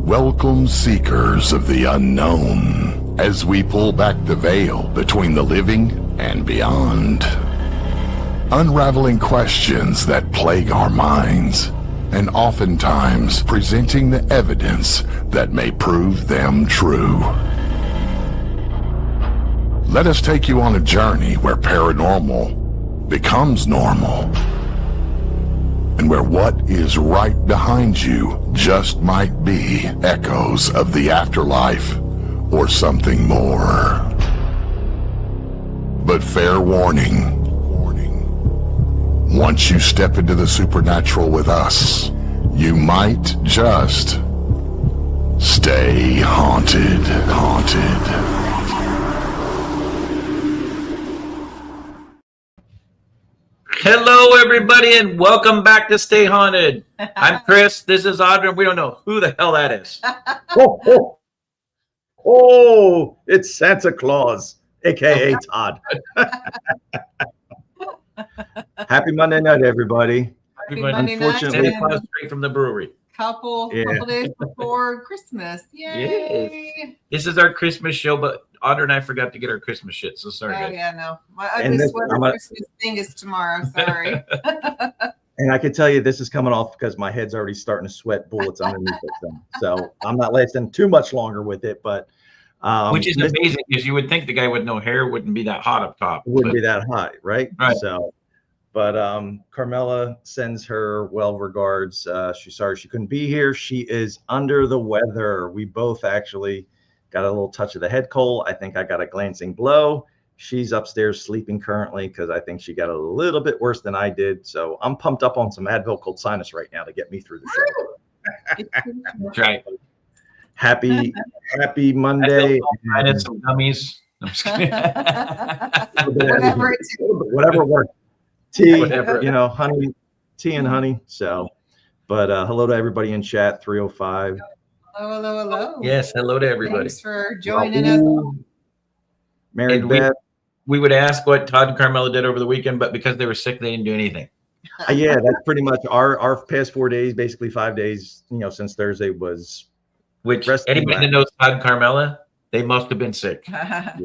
Welcome, seekers of the unknown, as we pull back the veil between the living and beyond. Unraveling questions that plague our minds, and oftentimes presenting the evidence that may prove them true. Let us take you on a journey where paranormal becomes normal, and where what is right behind you just might be echoes of the afterlife or something more. But fair warning, once you step into the supernatural with us, you might just stay haunted. Hello, everybody, and welcome back to Stay Haunted. I'm Chris. This is Audrey. We don't know who the hell that is. Oh, it's Santa Claus, a.k.a. Todd. Happy Monday night, everybody. Happy Monday night. Santa Claus straight from the brewery. Couple days before Christmas. Yay! Yes. This is our Christmas show, but Audrey and I forgot to get our Christmas shit, so sorry, guys. Yeah, no. My ugly sweater Christmas thing is tomorrow. Sorry. And I can tell you this is coming off because my head's already starting to sweat bullets underneath it. So I'm not lasting too much longer with it, but which is amazing because you would think the guy with no hair wouldn't be that hot up top. Wouldn't be that hot, right? Right. So, but Carmela sends her well regards. She's sorry she couldn't be here. She is under the weather. We both actually got a little touch of the head cold. I think I got a glancing blow. She's upstairs sleeping currently because I think she got a little bit worse than I did. So I'm pumped up on some Advil cold sinus right now to get me through the show. That's right. Happy Monday. And some gummies. I'm just kidding. Whatever works. Tea, whatever. Honey, tea and honey. So, but hello to everybody in chat, 305. Hello. Yes, hello to everybody. Thanks for joining us. Mary Beth. We would ask what Todd and Carmela did over the weekend, but because they were sick, they didn't do anything. Yeah, that's pretty much our past 4 days, basically 5 days, since Thursday was. Which anybody that knows Todd and Carmela, they must have been sick. Yeah,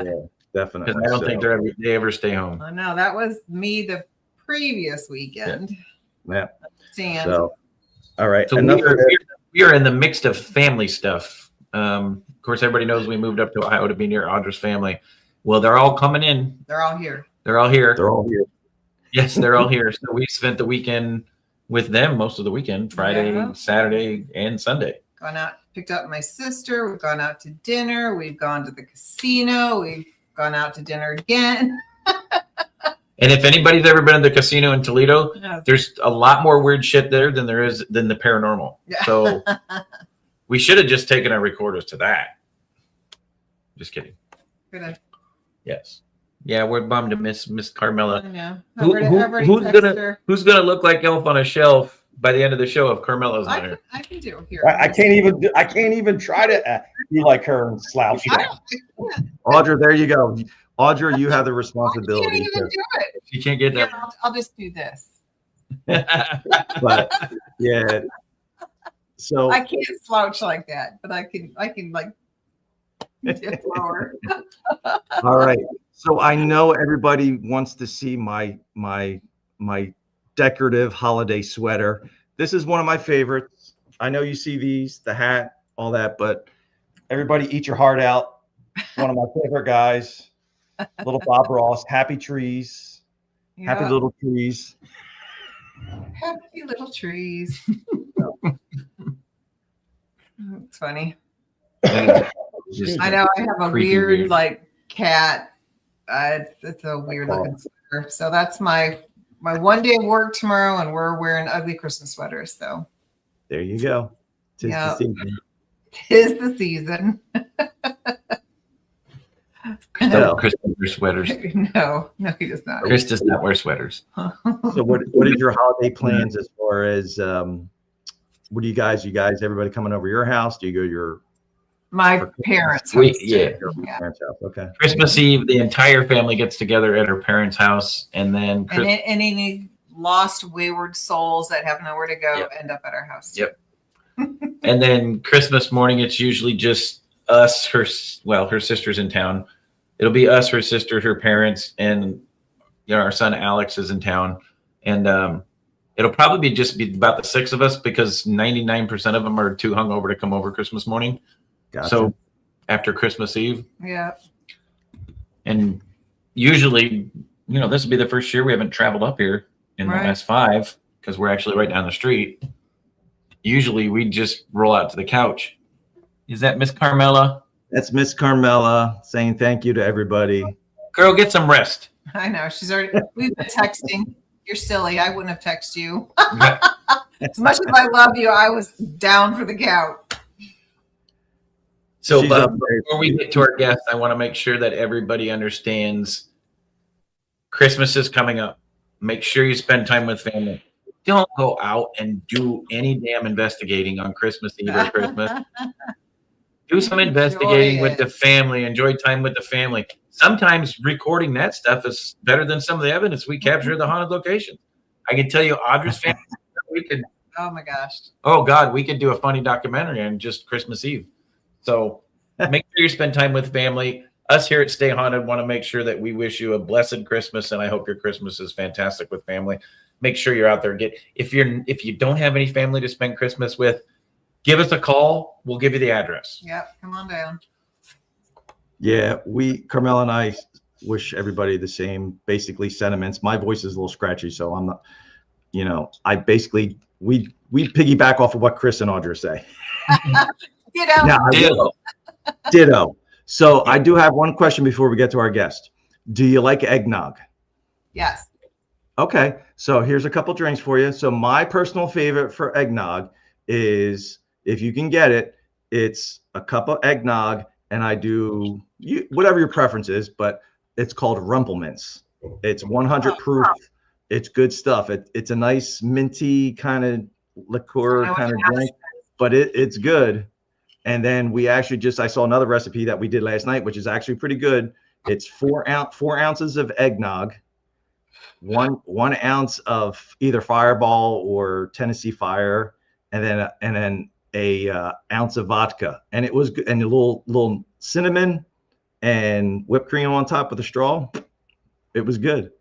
definitely. Because I don't think they ever stay home. Oh, no, that was me the previous weekend. Yeah. So, all right. So we are in the mix of family stuff. Of course, everybody knows we moved up to Ohio to be near Audra's family. Well, they're all coming in. They're all here. They're all here. Yes, they're all here. So we spent the weekend with them most of the weekend, Friday, Saturday, and Sunday. Gone out, picked up my sister. We've gone out to dinner. We've gone to the casino. We've gone out to dinner again. And if anybody's ever been to the casino in Toledo, there's a lot more weird shit there than the paranormal. Yeah. So we should have just taken our recorders to that. Just kidding. Yes. Yeah, we're bummed to miss Carmela. I know. Who's gonna look like Elf on a Shelf by the end of the show if Carmela's not here? I can do here. I can't even try to be like her and slouch down. Audra, there you go. Audra, you have the responsibility. I can't even do it. You can't get that. I'll just do this. But yeah. So I can't slouch like that, but I can like dip lower. All right. So I know everybody wants to see my decorative holiday sweater. This is one of my favorites. I know you see these, the hat, all that, but everybody eat your heart out. One of my favorite guys. Little Bob Ross, happy trees, happy little trees. Happy little trees. It's funny. I know I have a weird like cat. It's a weird looking sweater. So that's my 1 day of work tomorrow, and we're wearing ugly Christmas sweaters. So there you go. Tis the season. Tis the season. Chris wears sweaters. No, he does not. Chris does not wear sweaters. So what is your holiday plans as far as what do you guys everybody coming over your house? Do you go to my parents' house? Your parents' house. Okay. Christmas Eve, the entire family gets together at her parents' house, and then any lost wayward souls that have nowhere to go end up at our house. Yep. And then Christmas morning, it's usually just us, her sister's in town. It'll be us, her sister, her parents, and our son Alex is in town. And it'll probably just be about the 6 of us because 99% of them are too hungover to come over Christmas morning. Gotcha. So after Christmas Eve. Yeah. And usually, this will be the first year we haven't traveled up here in the last 5 because we're actually right down the street. Usually we just roll out to the couch. Is that Miss Carmela? That's Miss Carmela saying thank you to everybody. Girl, get some rest. I know. We've been texting. You're silly. I wouldn't have texted you. As much as I love you, I was down for the couch. So before we get to our guests, I want to make sure that everybody understands Christmas is coming up. Make sure you spend time with family. Don't go out and do any damn investigating on Christmas Eve or Christmas. Do some investigating with the family. Enjoy time with the family. Sometimes recording that stuff is better than some of the evidence we capture at the haunted location. I can tell you, Audra's family, we could. Oh my gosh. Oh God, we could do a funny documentary on just Christmas Eve. So make sure you spend time with family. Us here at Stay Haunted want to make sure that we wish you a blessed Christmas, and I hope your Christmas is fantastic with family. Make sure you're out there. If you don't have any family to spend Christmas with, give us a call. We'll give you the address. Yep, come on down. Yeah, Carmel and I wish everybody the same basically sentiments. My voice is a little scratchy, so I'm not, I basically we piggyback off of what Chris and Audra say. Ditto. So I do have one question before we get to our guest. Do you like eggnog? Yes. Okay, so here's a couple drinks for you. So my personal favorite for eggnog is, if you can get it, it's a cup of eggnog, and I do whatever your preference is, but it's called Rumpelmints. It's 100 proof. It's good stuff. It's a nice minty kind of liqueur kind of drink, but it's good. And then I saw another recipe that we did last night, which is actually pretty good. It's 4 ounces of eggnog, one ounce of either Fireball or Tennessee Fire, and then a ounce of vodka, and it was good, and a little cinnamon and whipped cream on top with a straw. It was good.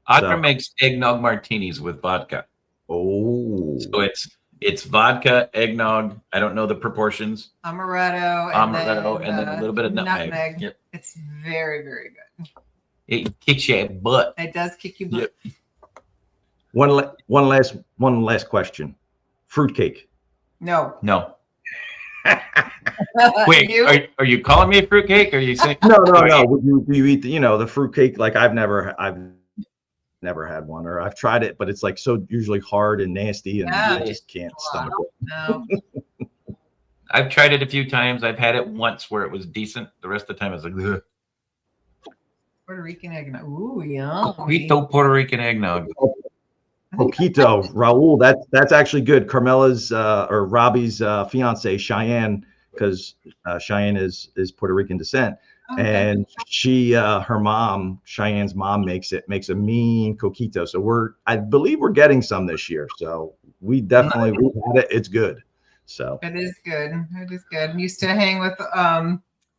Audra makes eggnog martinis with vodka. Oh, so it's vodka, eggnog. I don't know the proportions. Amaretto, and then a little bit of nutmeg. Yep. It's very, very good. It kicks your butt. It does kick your butt. Yep. One last question. Fruitcake. No. Wait, are you calling me a fruitcake? Are you saying no? Do you eat the fruitcake? Like I've never had one, or I've tried it, but it's like so usually hard and nasty, and I just can't stomach it. No. I've tried it a few times. I've had it once where it was decent. The rest of the time it's like ugh. Puerto Rican eggnog. Ooh, yum. Coquito Puerto Rican eggnog. Coquito, Raul. That's actually good. Carmela's or Robbie's fiance, Cheyenne, because Cheyenne is Puerto Rican descent. Okay. And Cheyenne's mom makes a mean coquito. So I believe we're getting some this year. So we've had it. It's good. So it is good. It is good. I used to hang with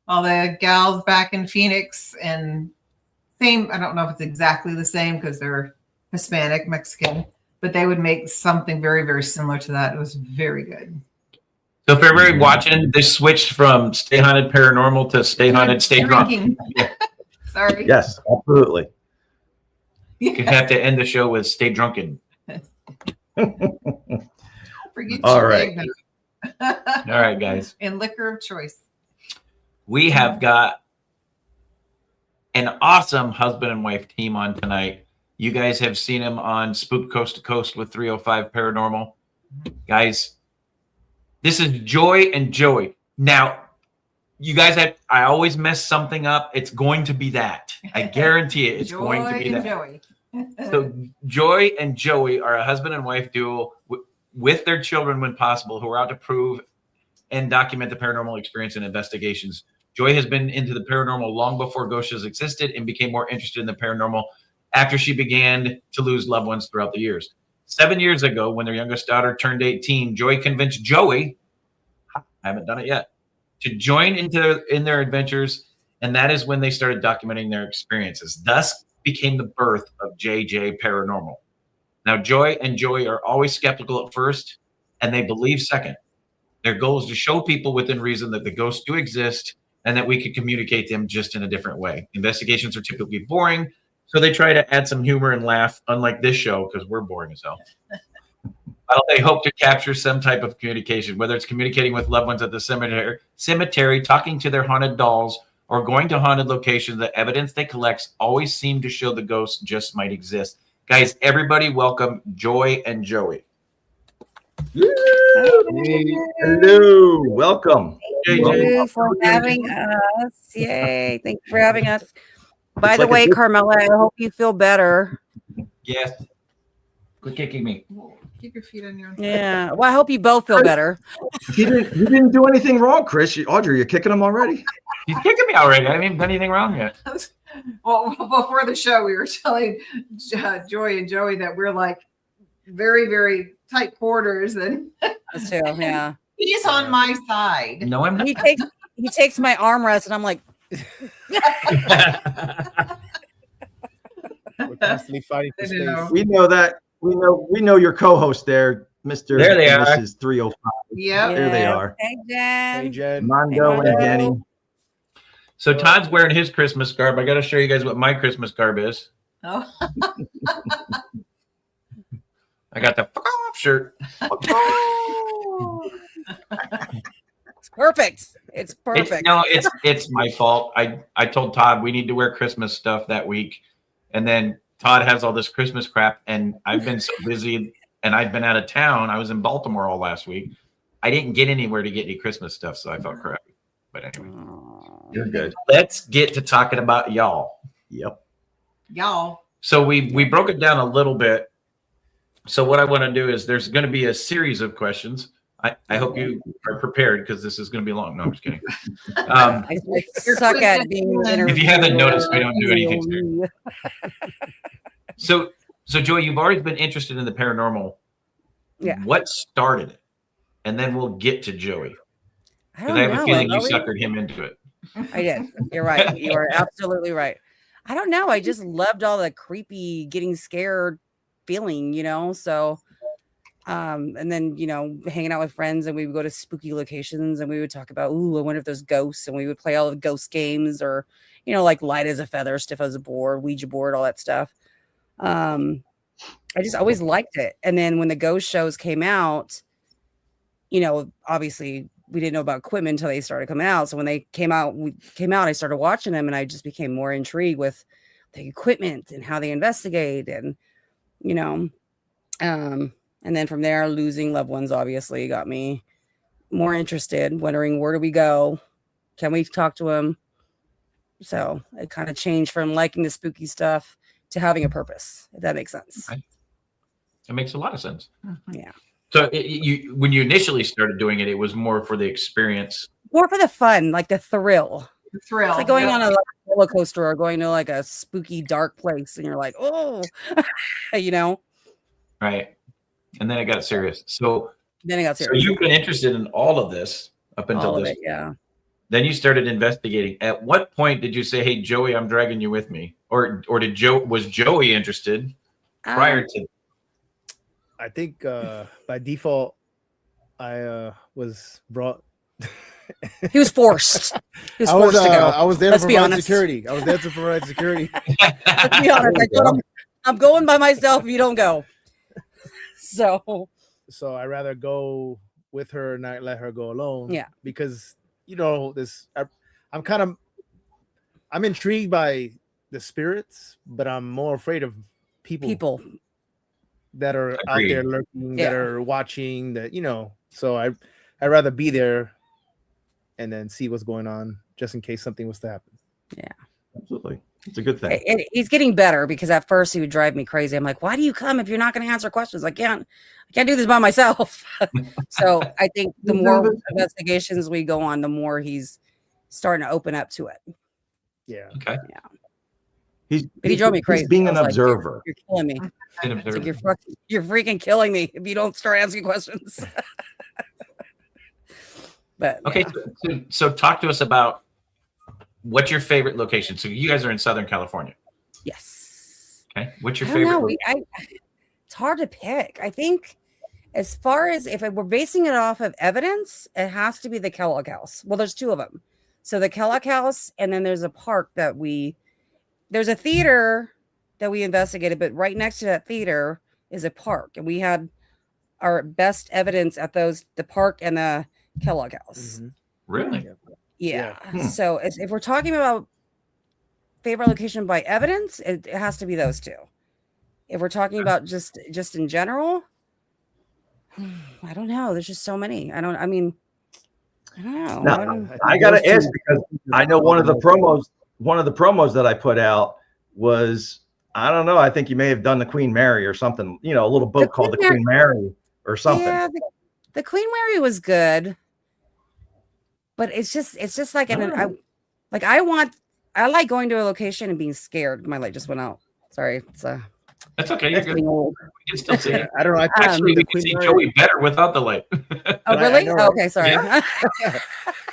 all the gals back in Phoenix, and I don't know if it's exactly the same because they're Hispanic, Mexican, but they would make something very, very similar to that. It was very good. So if everybody watching, they switched from Stay Haunted Paranormal to Stay Haunted Stay Drunk. Sorry. Yes, absolutely. You could have to end the show with Stay Drunken. All right. All right, guys. And liquor of choice. We have got an awesome husband and wife team on tonight. You guys have seen him on Spook Coast to Coast with 305 Paranormal. Guys, this is Joy and Joey. Now, you guys I always mess something up. It's going to be that. I guarantee it. It's going to be that. Joey. So Joy and Joey are a husband and wife duo with their children when possible, who are out to prove and document the paranormal experience and investigations. Joy has been into the paranormal long before ghost shows existed and became more interested in the paranormal after she began to lose loved ones throughout the years. 7 years ago, when their youngest daughter turned 18, Joy convinced Joey I haven't done it yet, to join in their adventures. And that is when they started documenting their experiences. Thus became the birth of JJParanormal. Now, Joy and Joey are always skeptical at first, and they believe second. Their goal is to show people within reason that the ghosts do exist and that we can communicate them just in a different way. Investigations are typically boring, so they try to add some humor and laugh, unlike this show, because we're boring as hell. Well, they hope to capture some type of communication, whether it's communicating with loved ones at the cemetery, talking to their haunted dolls, or going to haunted locations. The evidence they collect always seem to show the ghosts just might exist. Guys, everybody welcome Joy and Joey. Hello, welcome. Thank you for having us. Yay. Thank you for having us. By the way, Carmela, I hope you feel better. Yes. Quit kicking me. Keep your feet on your own. Yeah. Well, I hope you both feel better. You didn't do anything wrong, Chris. Audrey, you're kicking him already? He's kicking me already. I haven't even done anything wrong yet. Well, before the show, we were telling Joy and Joey that we're like very, very tight quarters, and Us too, yeah. he's on my side. No, I'm not. He takes my armrest, and I'm like, We're constantly fighting for space. We know that. We know your co-host there, Mr. There they and are. Mrs. 305. Yep. There they are. Hey, Jen. Hey, Jen. Mondo Hey, and Danny. So Todd's wearing his Christmas garb. I got to show you guys what my Christmas garb is. Oh. I got the fuck off shirt. It's perfect. It's perfect. It's my fault. I told Todd we need to wear Christmas stuff that week, and then Todd has all this Christmas crap, and I've been so busy, and I've been out of town. I was in Baltimore all last week. I didn't get anywhere to get any Christmas stuff, so I felt crappy. But anyway, You're good. let's get to talking about y'all. Yep. Y'all. So we broke it down a little bit. So what I want to do is there's going to be a series of questions. I hope you are prepared because this is going to be long. No, I'm just kidding. I suck at being interviewed. If you haven't noticed, we don't do anything serious. So Joy, you've always been interested in the paranormal. Yeah. What started it? And then we'll get to Joey. I Because don't I have know. a feeling you always- suckered him into it. I did. You're right. You are absolutely right. I don't know. I just loved all the creepy, getting scared feeling, So, and then, hanging out with friends, and we would go to spooky locations, and we would talk about, I wonder if there's ghosts, and we would play all the ghost games, or, like light as a feather, stiff as a board, Ouija board, all that stuff. I just always liked it. And then when the ghost shows came out, obviously we didn't know about equipment until they started coming out. So when they came out, I started watching them, and I just became more intrigued with the equipment and how they investigate, and, and then from there, losing loved ones obviously got me more interested, wondering, where do we go? Can we talk to them? So it kind of changed from liking the spooky stuff to having a purpose, if that makes sense. Okay. It makes a lot of sense. Yeah. So when you initially started doing it, it was more for the experience. More for the fun, like the thrill. The thrill. It's like going on a roller coaster or going to like a spooky, dark place, and you're like, oh, Right. And then it got serious. So Then it got so serious. you've been interested in all of this up until All of this. it, yeah. Then you started investigating. At what point did you say, "Hey, Joey, I'm dragging you with me," or was Joey interested prior to? I think by default, I was brought. He was forced. He was I was forced to go. I was there Let's to be provide honest. security. I was there to provide security. Let's be honest. I told him, I'm going by myself if you don't go. So I rather go with her and not let her go alone. Yeah. Because I'm intrigued by the spirits, but I'm more afraid of people that are out Agreed. there lurking, Yeah. that are watching, So I'd rather be there and then see what's going on, just in case something was to happen. Absolutely. It's a good thing. And he's getting better, because at first he would drive me crazy. I'm like, why do you come if you're not going to answer questions? I can't do this by myself. So I think the more investigations we go on, the more he's starting to open up to it. Yeah. Okay. But he drove me crazy. He's being I an was like, observer. You're killing me. An It's like, observer. you're freaking killing me if you don't start asking questions. But okay, so talk to us about what's your favorite location. So you guys are in Southern California. Yes. Okay. What's your I don't favorite? know. It's hard to pick. I think as far as if we're basing it off of evidence, it has to be the Kellogg House. Well, there's two of them. So the Kellogg House, and then there's a park there's a theater that we investigated, but right next to that theater is a park. And we had our best evidence at the park and the Kellogg House. Mm-hmm. Really? Yeah. So if we're talking about favorite location by evidence, it has to be those two. If we're talking about just in general, I don't know. There's just so many. I don't know. Now, I gotta ask because I know one of the promos that I put out was, I don't know, I think you may have done the Queen Mary or something, a little boat called the Queen Mary or something. Yeah, the Queen Mary was good. But it's just like I like going to a location and being scared. My light just went out. Sorry. That's okay. You're good. Old. We can still see it. I don't know. Actually, we can see Joey better without the light. Oh, really? I know, okay, sorry. Yeah.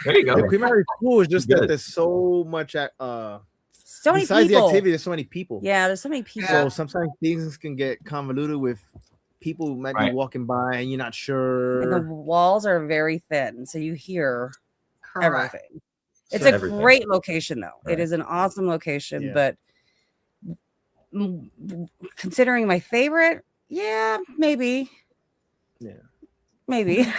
There you go. The Queen Mary is cool. It's just that there's so much. So many besides people. the activity, there's so many people. Yeah, there's so many people. So sometimes things can get convoluted with people who might be walking by and you're not sure. And the walls are very thin, so you hear everything. It's So a great location, though. Right. It is an awesome location, but considering my favorite, maybe. Yeah. Maybe.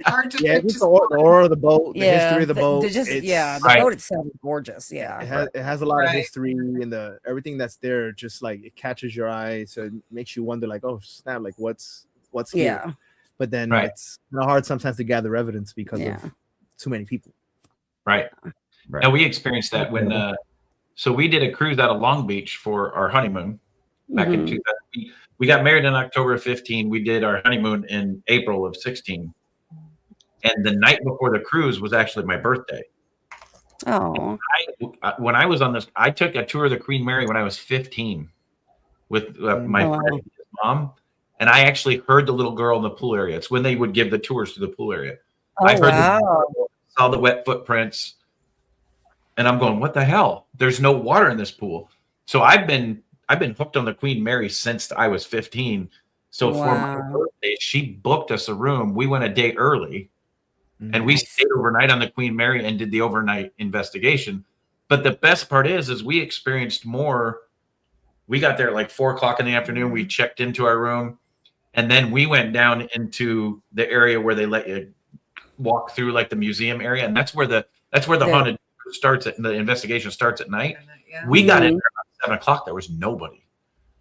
Hard to Yeah, pick, just the aura of the boat, the history of the boat. The boat itself is gorgeous. Yeah. It has a lot of history and everything that's there, just like it catches your eye. So it makes you wonder, like, oh snap, like what's here? Yeah. But then it's hard sometimes to gather evidence because of too many people. Right. Now we experienced that when so we did a cruise out of Long Beach for our honeymoon back in 2000. We got married in October of 15. We did our honeymoon in April of 16. And the night before the cruise was actually my birthday. Oh. When I was on this, I took a tour of the Queen Mary when I was 15 with my friend and his mom. And I actually heard the little girl in the pool area. It's when they would give the tours to the pool area. Oh, I heard saw the wet footprints. And I'm going, what the hell? There's no water in this pool. So I've been hooked on the Queen Mary since I was 15. So for my birthday, she booked us a room. We went a day early and we stayed overnight on the Queen Mary and did the overnight investigation. But the best part is we experienced more. We got there at like 4:00 in the afternoon. We checked into our room and then we went down into the area where they let you walk through like the museum area. And that's where the haunted starts the investigation starts at night. We got in there about 7:00. There was nobody.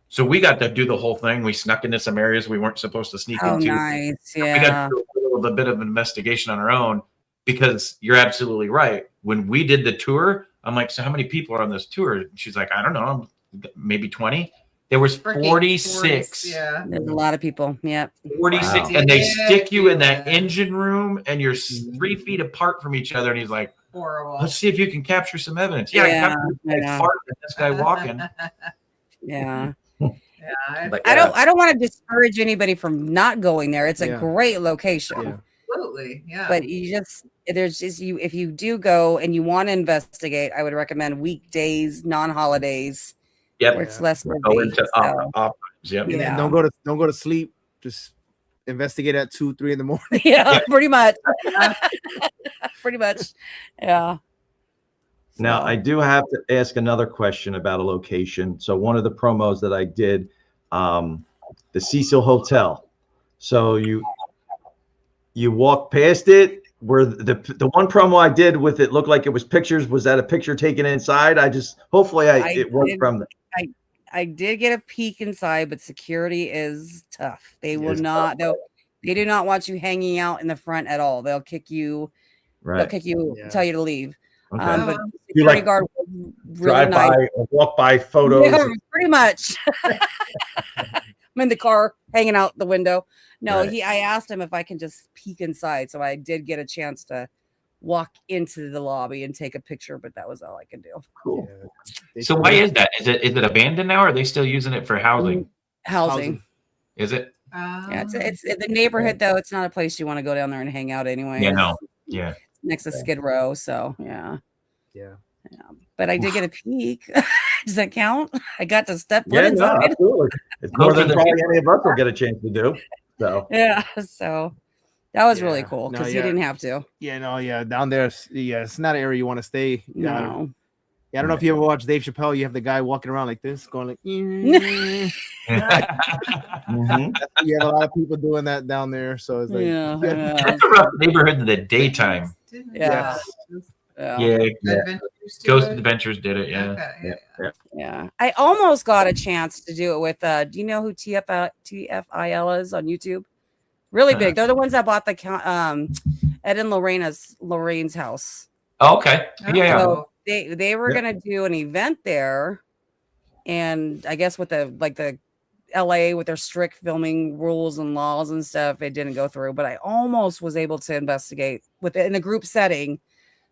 So we got to do the whole thing. We snuck into some areas we weren't supposed to sneak into. Nice. Yeah. We got to do a bit of an investigation on our own because you're absolutely right. When we did the tour, I'm like, so how many people are on this tour? And she's like, I don't know, maybe 20. There was 46. Yeah. There's a lot of people. Yeah. 46. And they stick you in that engine room and you're 3 feet apart from each other. And he's like, horrible. Let's see if you can capture some evidence. Yeah, I captured this guy walking. Yeah. Like, I don't want to discourage anybody from not going there. It's a great location. Yeah. Absolutely. Yeah. But if you do go and you want to investigate, I would recommend weekdays, non-holidays. Yep. Where it's less Go busy, into off. Yep. Yeah. Don't go to sleep. Just investigate at 2-3 in the morning. Yeah, pretty much. Pretty much. Yeah. Now, I do have to ask another question about a location. So one of the promos that I did, the Cecil Hotel. So you walk past it. Where the one promo I did with it looked like it was pictures. Was that a picture taken inside? Hopefully it worked from the. I did get a peek inside, but security is tough. They will not. They do not want you hanging out in the front at all. They'll kick you. Right. They'll kick you. Tell you to leave. Okay. But security guard was really nice. By or walk by photos. Yeah, pretty much. I'm in the car hanging out the window. No, I asked him if I can just peek inside. So I did get a chance to walk into the lobby and take a picture, but that was all I could do. Cool. Yeah. So why is that? Is it abandoned now or are they still using it for housing? Housing. Is it? Yeah, it's the neighborhood though. It's not a place you want to go down there and hang out anyway. Yeah, no. Yeah. Next to Skid Row, so yeah. Yeah. But I did get a peek. Does that count? I got to step foot Yeah, no, inside. absolutely. It's more than probably any of us will get a chance to do. So Yeah, so that was really cool No, because you didn't have to. Yeah, no, yeah, down there, it's not an area you want to stay. No. Yeah, I don't know if you ever watched Dave Chappelle. You have the guy walking around like this, going like. Mhm. You have a lot of people doing that down there, so it's like That's a rough neighborhood in the daytime. Yeah. Yeah. Ghost Adventures did it. Yeah. Yeah. I almost got a chance to do it with do you know who TFIL is on YouTube? Really big. They're the ones that bought the Ed and Lorraine's house. Oh, okay. Yeah. So they were gonna do an event there, and I guess with the LA with their strict filming rules and laws and stuff, it didn't go through. But I almost was able to investigate with it in a group setting,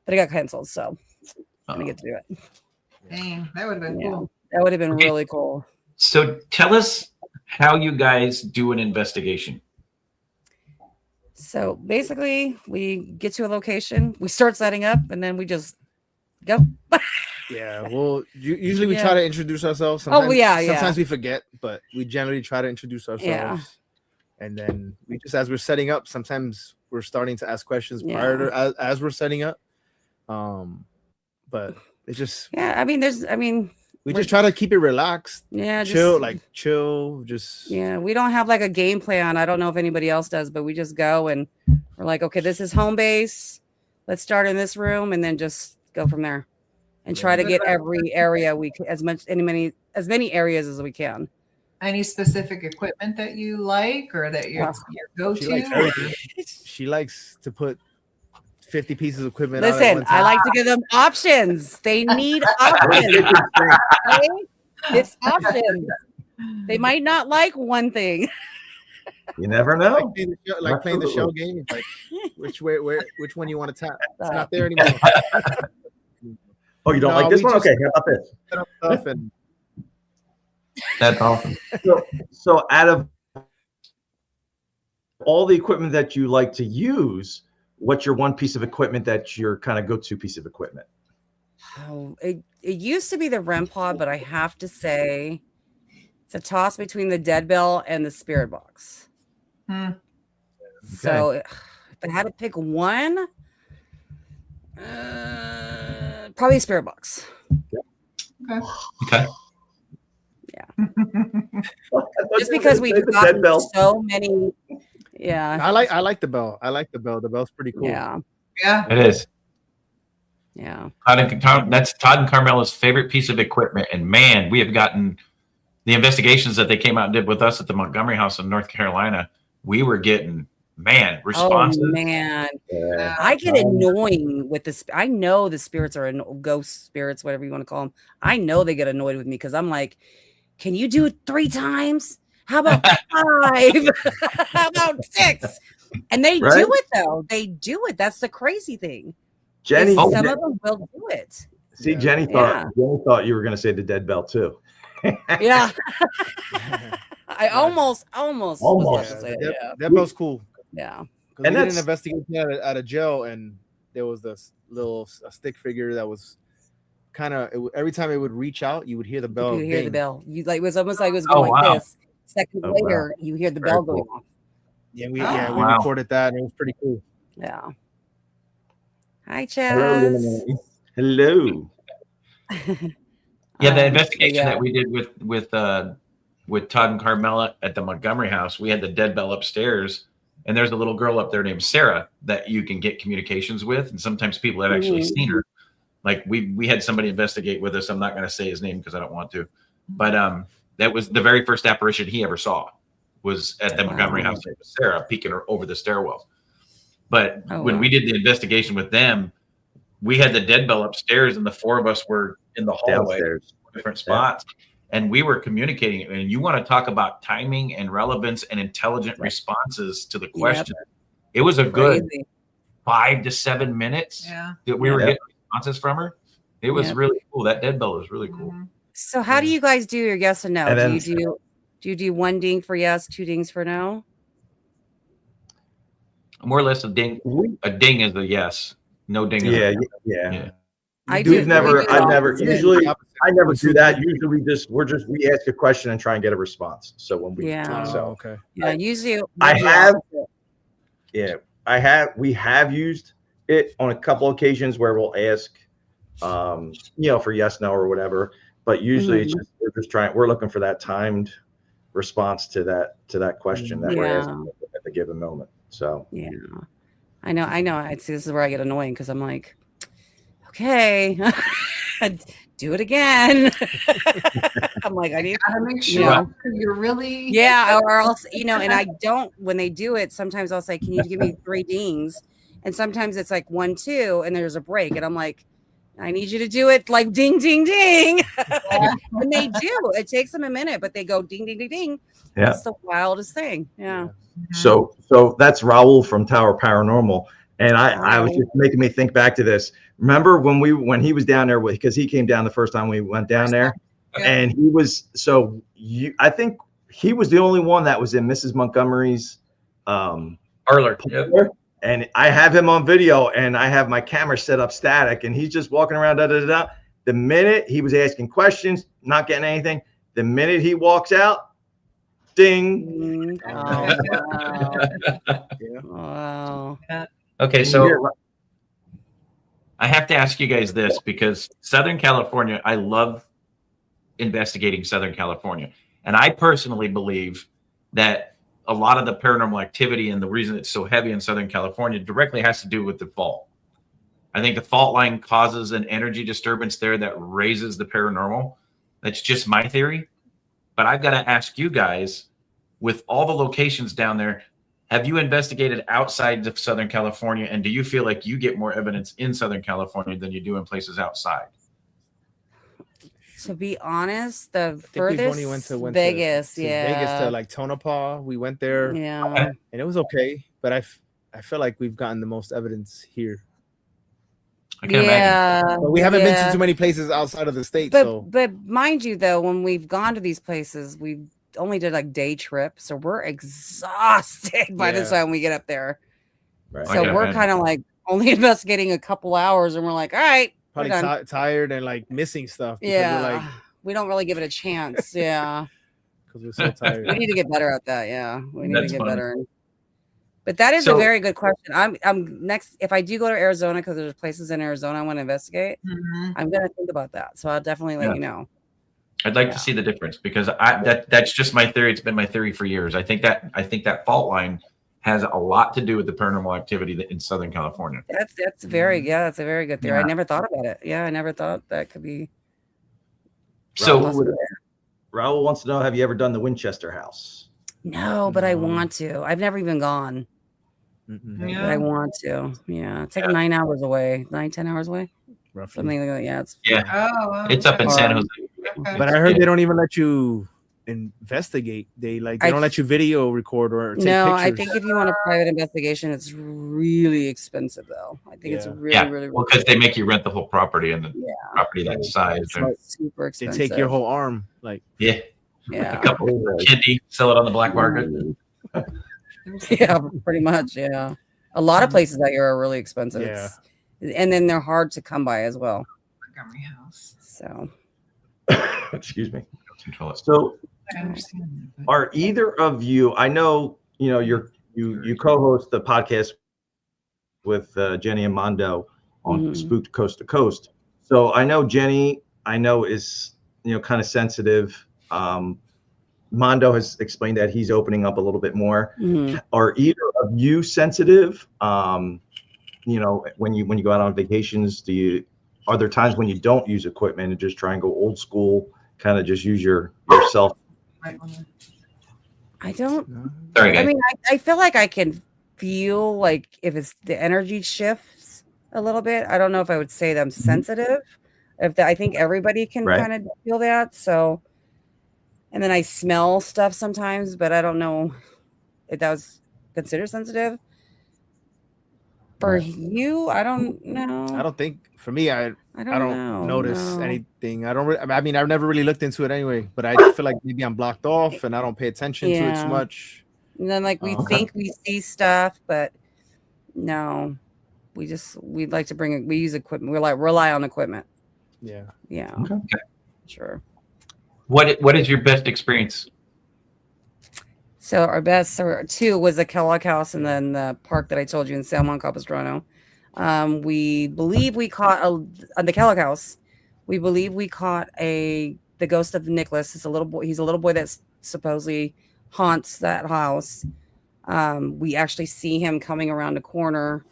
but it got canceled. So I'm gonna get to do it. Dang, that would have been cool. That would have been really cool. So tell us how you guys do an investigation. So basically, we get to a location, we start setting up, and then we just go. Yeah, well, usually we try to introduce ourselves. Sometimes, sometimes we forget, but we generally try to introduce ourselves. Yeah. And then we just, as we're setting up, sometimes we're starting to ask questions prior to as we're setting up. But it's just we just try to keep it relaxed. Yeah, chill. Just we don't have like a game plan. I don't know if anybody else does, but we just go and we're like, okay, this is home base. Let's start in this room and then just go from there. And try to get every area as many areas as we can. Any specific equipment that you like or that your go-to? She likes to put 50 pieces of equipment. Listen, I like to give them options. They need options. Okay? It's options. They might not like one thing. You never know. Like playing the shell game. It's like which one you want to tap? It's not there anymore. Oh, you don't like this one? Okay, how about this? That's awesome. So out of all the equipment that you like to use, what's your one piece of equipment that's your kind of go-to piece of equipment? Oh, it used to be the REM pod, but I have to say it's a toss between the dead bell and the spirit box. So if I had to pick one, probably spirit box. Okay. Yeah. Just because we've gotten so many. Yeah. I like the bell. I like the bell. The bell's pretty cool. Yeah. It is. Yeah. That's Todd and Carmela's favorite piece of equipment. And man, we have gotten the investigations that they came out and did with us at the Montgomery House in North Carolina. We were getting responses. Oh man, I get annoying with this. I know the spirits are ghost spirits, whatever you want to call them. I know they get annoyed with me because I'm like, can you do it 3 times? How about 5? How about 6? And they do it though. They do it. That's the crazy thing. Jenny, some of them will do it. See, Jenny thought you were going to say the dead bell too. Yeah. I almost. That bell's cool. Yeah. We did an investigation at a jail, and there was this little stick figure that was kind of every time it would reach out, you would hear the bell. You hear the bell. It was almost like it was going like this. Seconds later, you hear the bell going off. Yeah, we recorded that, and it was pretty cool. Yeah. Hi, Chaz. Hello. Yeah, the investigation that we did with Todd and Carmela at the Montgomery House, we had the dead bell upstairs, and there's a little girl up there named Sarah that you can get communications with, and sometimes people have actually seen her. Like we had somebody investigate with us. I'm not going to say his name because I don't want to, but that was the very first apparition he ever saw was at the Montgomery House. It was Sarah peeking her over the stairwell. But when we did the investigation with them, we had the dead bell upstairs, and the 4 of us were in the hallway, different spots, and we were communicating. And you want to talk about timing and relevance and intelligent responses to the question. It was a good 5 to 7 minutes that we were getting responses from her. It was really cool. That dead bell was really cool. So how do you guys do your yes and no? Do you do 1 ding for yes, 2 dings for no? More or less a ding. A ding is a yes. No ding is a no. Yeah. I We've do. never, I never, opposite. usually, I never do that. Usually we ask a question and try and get a response. So when we, okay. Yeah, usually we have used it on a couple occasions where we'll ask, for yes, no, or whatever. But usually it's just, we're looking for that timed response to that question that we're asking at the given moment. So yeah, I know. This is where I get annoying because I'm like, okay, do it again. I'm like, I need to make sure you're really or else, and I don't. When they do it, sometimes I'll say, "Can you give me 3 dings?" And sometimes it's like 1, 2, and there's a break, and I'm like, I need you to do it like ding, ding, ding. And they do. It takes them a minute, but they go ding, ding, ding, ding. Yeah. It's the wildest thing. Yeah. So that's Raul from Tower Paranormal. And I was just making me think back to this. Remember when he was down there because he came down the first time we went down there, and he was I think he was the only one that was in Mrs. Montgomery's parlor. And I have him on video, and I have my camera set up static, and he's just walking around. The minute he was asking questions, not getting anything. The minute he walks out, ding. Oh, wow. Wow. Okay, so I have to ask you guys this because Southern California, I love investigating Southern California. And I personally believe that a lot of the paranormal activity and the reason it's so heavy in Southern California directly has to do with the fault. I think the fault line causes an energy disturbance there that raises the paranormal. That's just my theory. But I've got to ask you guys, with all the locations down there, have you investigated outside of Southern California? And do you feel like you get more evidence in Southern California than you do in places outside? To be honest, the furthest we only went to Vegas, Vegas to like Tonopah. We went there, and it was okay. But I feel like we've gotten the most evidence here. I can't imagine. But we haven't been to too many places outside of the state. But mind you, though, when we've gone to these places, we only did like day trips, so we're exhausted by the time we get up there. Right. So we're kind of like only investigating a couple hours, and we're like, all right. Probably tired and like missing stuff. Yeah, we don't really give it a chance. Yeah, because we're so tired. We need to get better at that. Yeah, we need to get better. But that is a very good question. I'm next. If I do go to Arizona, because there's places in Arizona I want to investigate, I'm gonna think about that. So I'll definitely let you know. I'd like to see the difference because that's just my theory. It's been my theory for years. I think that fault line has a lot to do with the paranormal activity in Southern California. That's a very good theory. I never thought about it. Yeah, I never thought that could be. So Raul wants to know, have you ever done the Winchester House? No, but I want to. I've never even gone. But I want to. Yeah, it's like 9 hours away, 10 hours away. Roughly. Something like that. Yeah, it's up in San Jose. Okay. But I heard they don't even let you investigate. They don't let you video record or take pictures. I think if you want a private investigation, it's really expensive though. I think it's really well, because they make you rent the whole property and the property that size. Super expensive. They take your whole arm, like a couple kidney, sell it on the black market. Yeah, pretty much. Yeah, a lot of places out here are really expensive. Yeah, and then they're hard to come by as well. Montgomery House. So, excuse me. So, are either of you? I know you co-host the podcast with Jenny and Mondo on Spooked Coast to Coast. So I know Jenny. Is kind of sensitive. Mondo has explained that he's opening up a little bit more. Are either of you sensitive? When you go out on vacations, are there times when you don't use equipment and just try and go old school? Kind of just use yourself. I don't. Sorry, guys. I mean, I feel like I can feel like if it's the energy shifts a little bit. I don't know if I would say that I'm sensitive. I think everybody can kind of feel that. So, and then I smell stuff sometimes, but I don't know if that was considered sensitive. For you, I don't know. I don't think for me, I don't notice no. anything. I mean, I've never really looked into it anyway, but I feel like maybe I'm blocked off and I don't pay attention to it too much. And then like we think we see stuff, but no, we'd like to bring it. We use equipment. We rely on equipment. Yeah. Yeah. Okay. Sure. What is your best experience? So our best two was the Kellogg House and then the park that I told you in San Juan Capistrano. We believe we caught on the Kellogg House. We believe we caught the ghost of Nicholas. It's a little boy. He's a little boy that supposedly haunts that house. We actually see him coming around the corner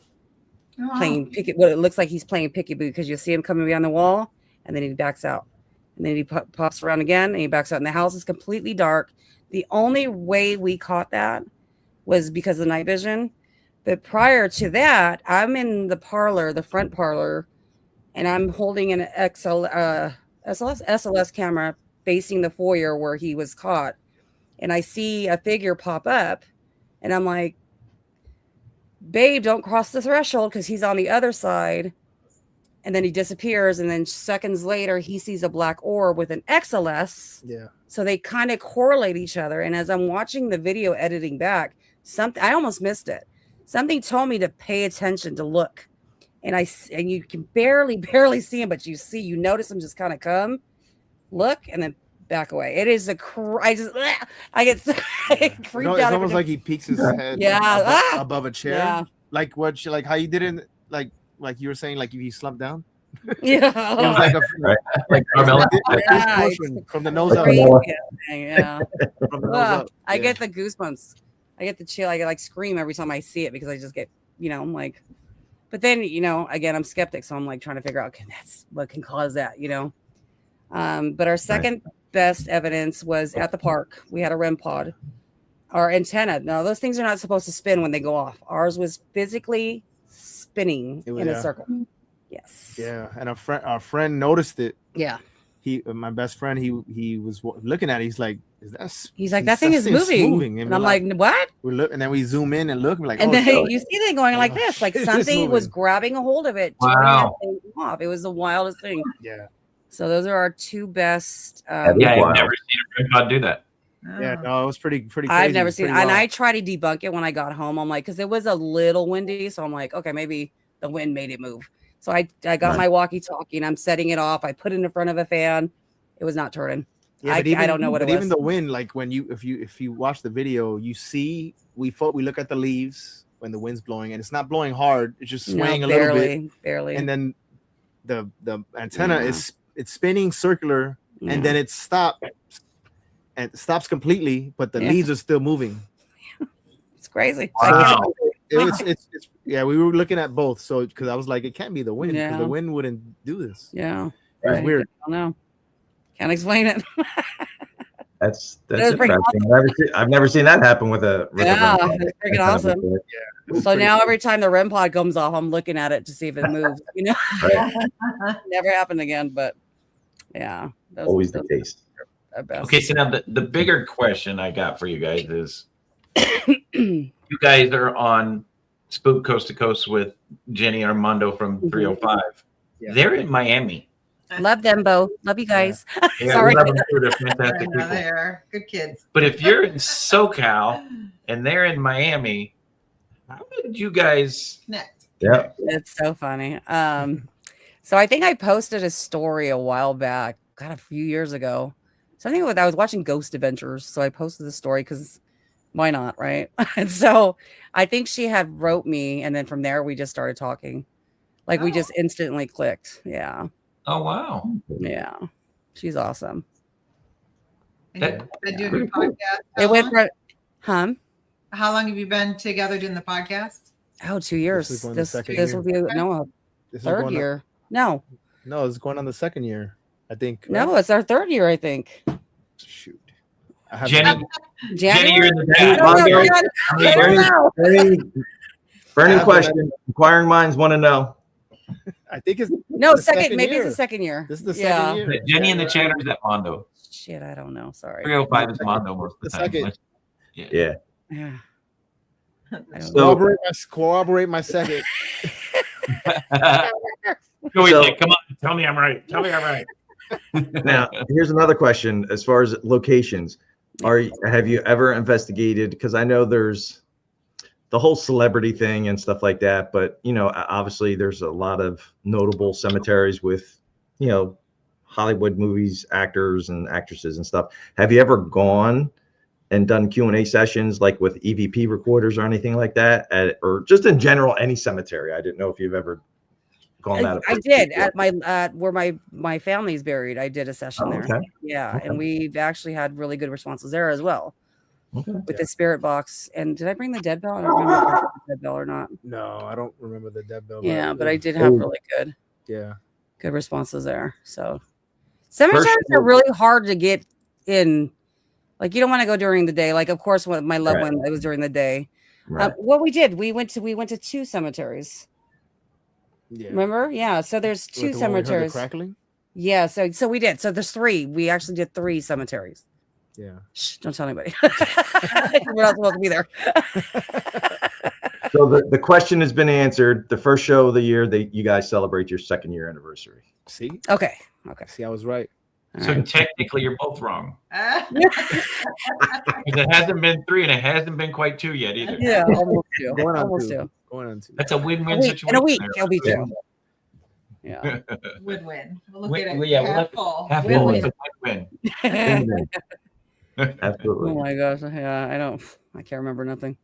playing picket. What it looks like he's playing pickaboo because you see him coming behind the wall and then he backs out and then he pops around again and he backs out. And the house is completely dark. The only way we caught that was because of the night vision. But prior to that, I'm in the parlor, the front parlor, and I'm holding an SLS camera facing the foyer where he was caught. And I see a figure pop up, and I'm like, babe, don't cross the threshold because he's on the other side. And then he disappears. And then seconds later, he sees a black orb with an XLS. Yeah. So they kind of correlate each other. And as I'm watching the video editing back, I almost missed it. Something told me to pay attention, to look. And you can barely see him, but you notice him just kind of come, look, and then back away. It is I get creeped out. It's almost like he peeks his head above a chair. Yeah. Like how you didn't like you were saying, like you slumped down. Yeah. Like Carmela. From the nose up. Yeah. From the nose up. I get the goosebumps. I get the chill. I get like scream every time I see it because I just get, I'm like, but then, again, I'm skeptic. So I'm like trying to figure out, okay, that's what can cause that, But our second best evidence was at the park. We had a REM pod. Our antenna. Now, those things are not supposed to spin when they go off. Ours was physically spinning in a circle. Yes. Yeah. And our friend noticed it. Yeah. My best friend, he was looking at it. He's like, he's like, that thing is moving. And I'm like, what? We look, and then we zoom in and look. We're like, and then you see it going like this, like something was grabbing a hold of it. Wow. Off. It was the wildest thing. Yeah. So those are our two best. I've never seen a REM pod do that. Yeah, no, it was pretty crazy. I've never seen it. And I tried to debunk it when I got home. I'm like, because it was a little windy. So I'm like, okay, maybe the wind made it move. So I got my walkie-talkie and I'm setting it off. I put it in front of a fan. It was not turning. Yeah, I don't know what it was. Even the wind, like if you watch the video, you see we look at the leaves when the wind's blowing and it's not blowing hard. It's just swaying a little bit. Barely. And then the antenna it's spinning circular and then it stops completely, but the leaves are still moving. It's crazy. Wow. It's we were looking at both. So because I was like, it can't be the wind because the wind wouldn't do this. Yeah. It was weird. I don't know. Can't explain it. That's interesting. Awesome. I've never seen that happen with a it's freaking awesome. Yeah. So now every time the REM pod comes off, I'm looking at it to see if it moves. Never happened again, but yeah. Always the case. Okay, so now the bigger question I got for you guys is you guys are on Spook Coast to Coast with Jenny Armando from 305. Yeah. They're in Miami. Love them both. Love you guys. Yeah, sorry. They're fantastic people. They are good kids. But if you're in SoCal and they're in Miami, how did you guys connect? Yeah, it's so funny. So I think I posted a story a while back, a few years ago. Something I was watching Ghost Adventures, so I posted the story because why not, right? And so I think she had wrote me, and then from there we just started talking. Like we just instantly clicked. Yeah. Oh wow. Yeah. She's awesome. Been doing your podcast? It went for How long have you been together doing the podcast? Oh, 2 years. This will be third year. No, it's going on the second year, I think. Right? No, it's our third year, I think. Shoot. Jenny, you're in the burning question. Inquiring minds want to know. I think it's second. Maybe it's the second year. This is the second year. Jenny in the chat is at Mondo. Shit, I don't know. Sorry. 305 is Mondo most of the time. Yeah. Corroborate my second. Joey, come on, tell me I'm right. Tell me I'm right. Now, here's another question. As far as locations, have you ever investigated? Because I know there's the whole celebrity thing and stuff like that, but obviously there's a lot of notable cemeteries with Hollywood movies, actors and actresses and stuff. Have you ever gone and done Q&A sessions like with EVP recorders or anything like that, or just in general any cemetery? I didn't know if you've ever gone that. I did at where my family's buried. I did a session there. Okay. Yeah, Okay. and we've actually had really good responses there as well. Okay. With the spirit box. And did I bring the dead bell? I don't remember if I brought the dead bell or not. No, I don't remember the dead bell. Yeah, but I did have really good responses there. So cemeteries are really hard to get in. Like, you don't want to go during the day. Like, of course, when my loved one, it was during the day. Right. What we did, we went to 2 cemeteries. Yeah. Remember? Yeah. So there's 2 cemeteries. Crackling? Yeah. So we did. So there's 3. We actually did 3 cemeteries. Yeah. Shh, don't tell anybody. We're not supposed to be there. So the question has been answered. The first show of the year, you guys celebrate your 2nd year anniversary. See? Okay. See, I was right. So technically, you're both wrong. It hasn't been 3, and it hasn't been quite 2 yet either. Yeah, almost 2. Going on almost 2. 2. Going on 2. That's a win-win situation. In a week, there. it'll be 2. Yeah. Win-win. We'll look at it. Yeah, half full. Half full. Win-win. It's a win-win. Absolutely. Oh my gosh. Yeah, I can't remember nothing.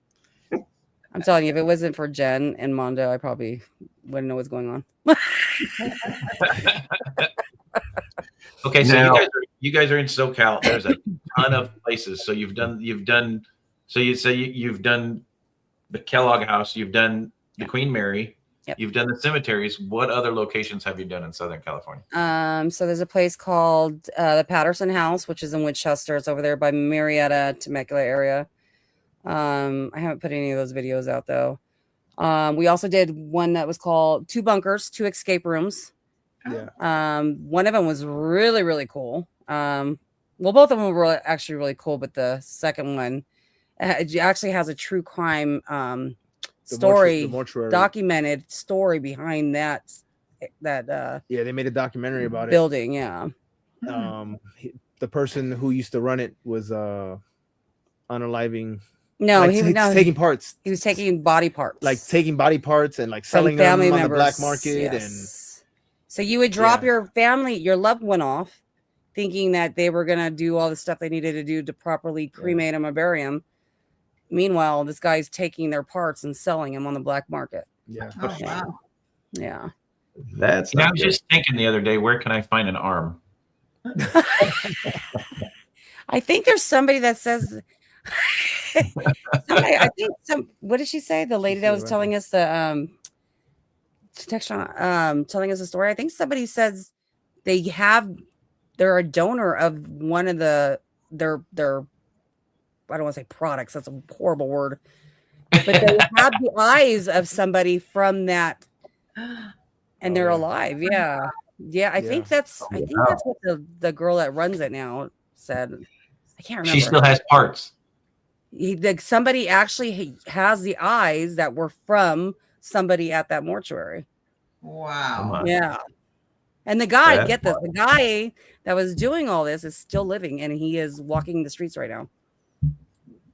I'm telling you, if it wasn't for Jen and Mondo, I probably wouldn't know what's going on. Okay, so Now, you guys are in SoCal. There's a ton of places. So you've done the Kellogg House, you've done the Queen Mary, you've done the cemeteries. What other locations have you done in Southern California? So there's a place called the Patterson House, which is in Winchester. It's over there by Marietta, Temecula area. I haven't put any of those videos out though. We also did one that was called 2 bunkers, 2 escape rooms. Yeah. One of them was really, really cool. Well, both of them were actually really cool, but the second one actually has a true crime story, documented story behind that. Yeah, they made a documentary about building. Yeah. The person who used to run it was unaliving. No, like, he was taking parts. He was taking body parts, like taking body parts and like selling them on the black market. And so you would drop your loved one off, thinking that they were gonna do all the stuff they needed to do to properly cremate them or bury them. Meanwhile, this guy's taking their parts and selling them on the black market. Yeah. Oh, wow. Yeah. That's. I was just thinking the other day, where can I find an arm? I think there's somebody that says. What did she say? The lady that was telling us telling us the story. I think somebody says they're a donor of one of their I don't want to say products. That's a horrible word, but they have the eyes of somebody from that, and they're alive. Yeah. I think that's what the girl that runs it now said. I can't remember. She still has parts. Somebody actually has the eyes that were from somebody at that mortuary. Wow. Yeah. And the guy, get this, the guy that was doing all this is still living, and he is walking the streets right now.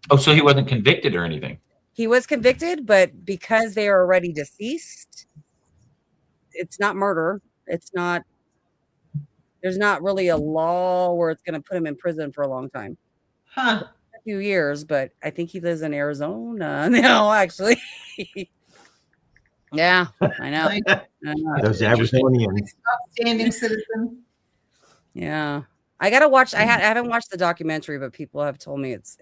Oh, so he wasn't convicted or anything? He was convicted, but because they are already deceased, it's not murder. It's not, there's not really a law where it's going to put him in prison for a long time. Huh. A few years, but I think he lives in Arizona now, actually. Yeah, I know. Those Arizonians. Outstanding citizen. Yeah. I gotta watch. I haven't watched the documentary, but people have told me it's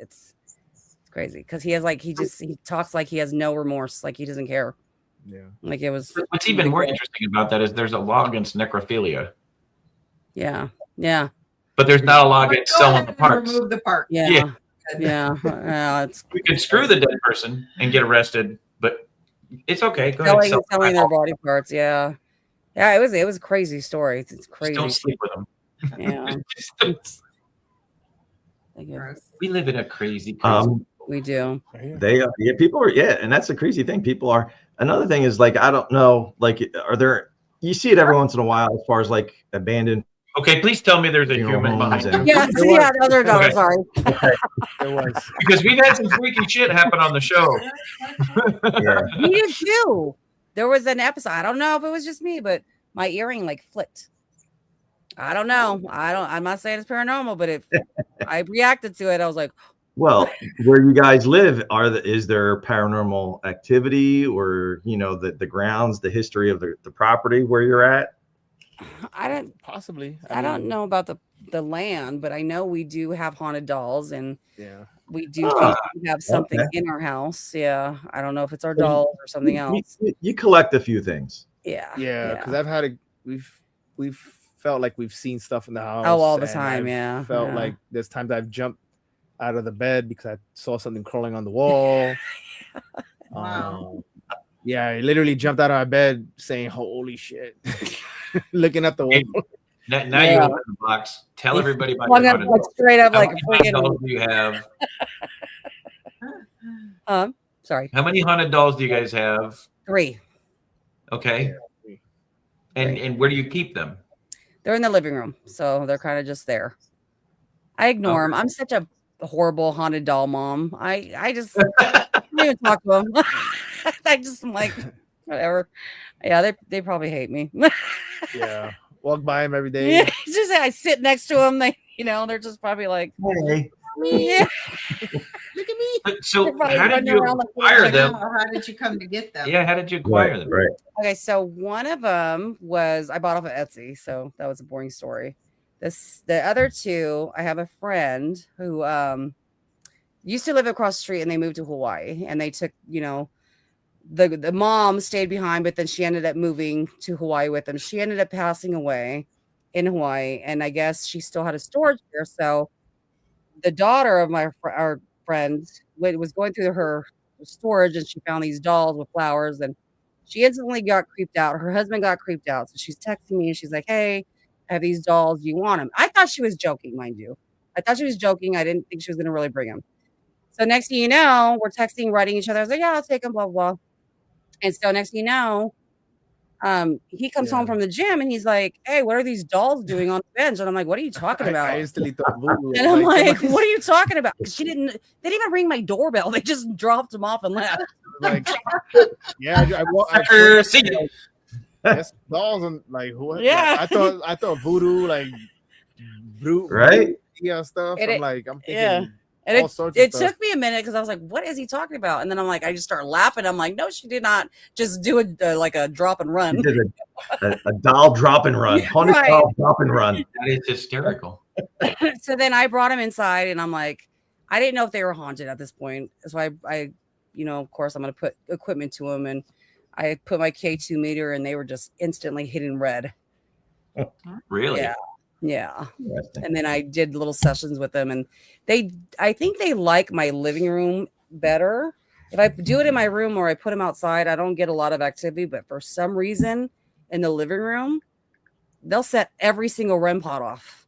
crazy because he has he talks like he has no remorse, like he doesn't care. Yeah. Like it was. What's even more interesting about that is there's a law against necrophilia. Yeah. Yeah. But there's not a law against selling the parts. Remove the part. Yeah. Yeah. We could screw the dead person and get arrested, but it's okay. Go ahead. Selling their body parts. Yeah. Yeah. It was a crazy story. It's crazy. Just don't sleep with them. Yeah. We live in a crazy world. We do. They people are and that's the crazy thing. People are. Another thing is like I don't know, like are there? You see it every once in a while as far as like abandoned. Okay, please tell me there's a human behind you. Yeah, other dog. Okay. Sorry. There was. Because we've had some freaky shit happen on the show. Yeah. We did too. There was an episode. I don't know if it was just me, but my earring like flipped. I don't know. I'm not saying it's paranormal, but I reacted to it. I was like, well, where you guys live, is there paranormal activity or the grounds, the history of the property where you're at? I don't know about the land, but I know we do have haunted dolls, and we do have something in our house. Yeah, I don't know if it's our dolls or something else. You collect a few things. Yeah, because we've felt like we've seen stuff in the house. Oh, all the time. Felt like there's times I've jumped out of the bed because I saw something crawling on the wall. Wow. Yeah, I literally jumped out of my bed saying, "Holy shit!" Looking at the wall. Now you open the box. Tell everybody about your haunted dolls. Straight up, like freaking. How many dolls do you have? Sorry. How many haunted dolls do you guys have? 3. Okay. And where do you keep them? They're in the living room, so they're kind of just there. I ignore them. I'm such a horrible haunted doll mom. I just don't even talk to them. I'm like, whatever. Yeah, they probably hate me. Yeah, walk by them every day. Yeah, just I sit next to them. They're just probably like, hey. Yeah. Look at me. So how did you acquire them? How did you come to get them? Yeah, how did you acquire them? Right. Okay, so one of them was I bought off of Etsy, so that was a boring story. The other 2, I have a friend who used to live across the street, and they moved to Hawaii, and they took, the mom stayed behind, but then she ended up moving to Hawaii with them. She ended up passing away in Hawaii, and I guess she still had a storage there. So the daughter of our friend was going through her storage, and she found these dolls with flowers, and she instantly got creeped out. Her husband got creeped out. So she's texting me, and she's like, "Hey, I have these dolls. Do you want them?" I thought she was joking, mind you. I thought she was joking. I didn't think she was going to really bring them. So next thing you know, we're texting, writing each other. I was like, "Yeah, I'll take them, blah, blah." And so next thing you know, he comes home from the gym, and he's like, "Hey, what are these dolls doing on the bench?" And I'm like, "What are you talking about?" I instantly thought voodoo. And I'm like, "What are you talking about?" Because they didn't even ring my doorbell. They just dropped them off and left. Like, yeah, See you. Yes, dolls and like what? Yeah. Like, I thought voodoo, like brute, Right? Yeah, stuff. I'm thinking, yeah. And it took me a minute because I was like, "What is he talking about?" And then I'm like, I just start laughing. I'm like, "No, she did not just do like a drop and run." You did a doll drop and run. Haunted doll drop and run. That is hysterical. So then I brought him inside, and I'm like, I didn't know if they were haunted at this point. So I of course, I'm going to put equipment to them, and I put my K2 meter, and they were just instantly hitting red. Really? Yeah. And then I did little sessions with them, and I think they like my living room better. If I do it in my room or I put them outside, I don't get a lot of activity, but for some reason in the living room, they'll set every single REM pod off.